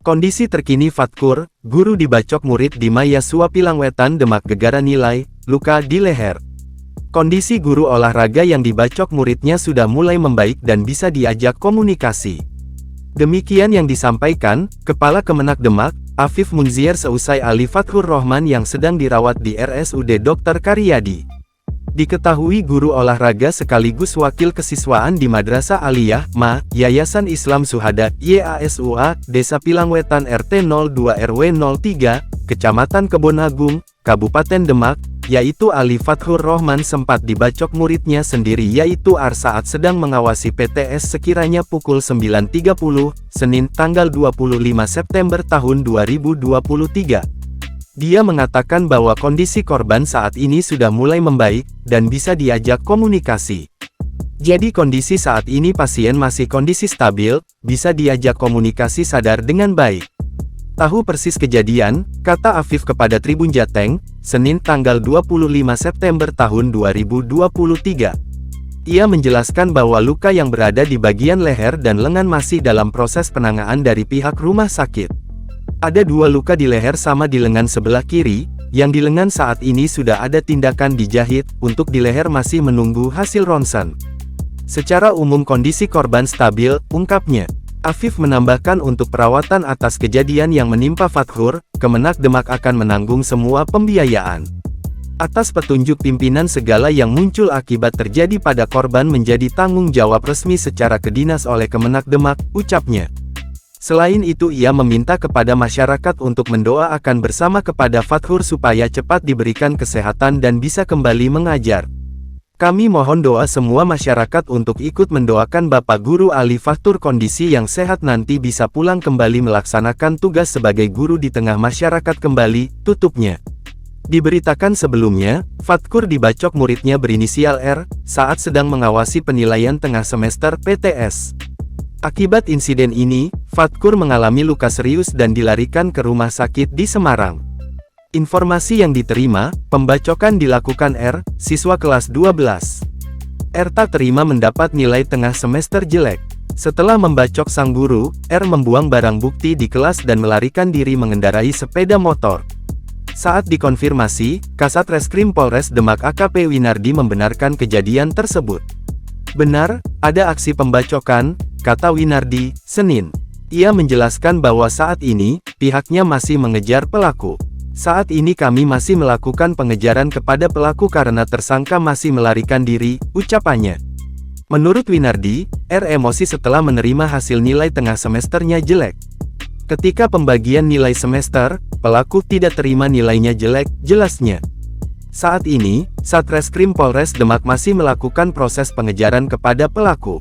Kondisi terkini Fatkur, guru dibacok murid di Maya Suapilangwetan Demak gegara nilai, luka di leher. Kondisi guru olahraga yang dibacok muridnya sudah mulai membaik dan bisa diajak komunikasi. Demikian yang disampaikan Kepala Kemenak Demak, Afif Munzier seusai Ali Fatkur Rohman yang sedang dirawat di RSUD Dr. Karyadi. Diketahui guru olahraga sekaligus wakil kesiswaan di Madrasah Aliyah, Yayasan Islam Suhada, YASUA, Desa Pilangwetan RT 02 RW 03, Kecamatan Kebon Agung, Kabupaten Demak, yaitu Ali Fatkur Rohman sempat dibacok muridnya sendiri yaitu Ar saat sedang mengawasi PTS sekiranya pukul 9.30, Senin, tanggal 25 September tahun 2023. Dia mengatakan bahwa kondisi korban saat ini sudah mulai membaik, dan bisa diajak komunikasi. Jadi kondisi saat ini pasien masih kondisi stabil, bisa diajak komunikasi sadar dengan baik. Tahu persis kejadian, kata Afif kepada Tribun Jateng, Senin tanggal 25 September tahun 2023. Ia menjelaskan bahwa luka yang berada di bagian leher dan lengan masih dalam proses penanganan dari pihak rumah sakit. Ada 2 luka di leher sama di lengan sebelah kiri, yang di lengan saat ini sudah ada tindakan dijahit, untuk di leher masih menunggu hasil ronsen. Secara umum kondisi korban stabil, ungkapnya. Afif menambahkan untuk perawatan atas kejadian yang menimpa Fatkur, Kemenak Demak akan menanggung semua pembiayaan. Atas petunjuk pimpinan segala yang muncul akibat terjadi pada korban menjadi tanggung jawab resmi secara kedinas oleh Kemenak Demak, ucapnya. Selain itu ia meminta kepada masyarakat untuk mendoakan bersama kepada Fatkur supaya cepat diberikan kesehatan dan bisa kembali mengajar. Kami mohon doa semua masyarakat untuk ikut mendoakan Bapak Guru Ali Fatkur kondisi yang sehat nanti bisa pulang kembali melaksanakan tugas sebagai guru di tengah masyarakat kembali, tutupnya. Diberitakan sebelumnya, Fatkur dibacok muridnya berinisial R, saat sedang mengawasi penilaian tengah semester PTS. Akibat insiden ini, Fatkur mengalami luka serius dan dilarikan ke rumah sakit di Semarang. Informasi yang diterima, pembacokan dilakukan R, siswa kelas 12. R tak terima mendapat nilai tengah semester jelek. Setelah membacok sang guru, R membuang barang bukti di kelas dan melarikan diri mengendarai sepeda motor. Saat dikonfirmasi, Kasat Reskrim Polres Demak AKP Winardi membenarkan kejadian tersebut. Benar, ada aksi pembacokan, kata Winardi, Senin. Ia menjelaskan bahwa saat ini, pihaknya masih mengejar pelaku. Saat ini kami masih melakukan pengejaran kepada pelaku karena tersangka masih melarikan diri, ucapannya. Menurut Winardi, R emosi setelah menerima hasil nilai tengah semesternya jelek. Ketika pembagian nilai semester, pelaku tidak terima nilainya jelek, jelasnya. Saat ini, Satreskrim Polres Demak masih melakukan proses pengejaran kepada pelaku.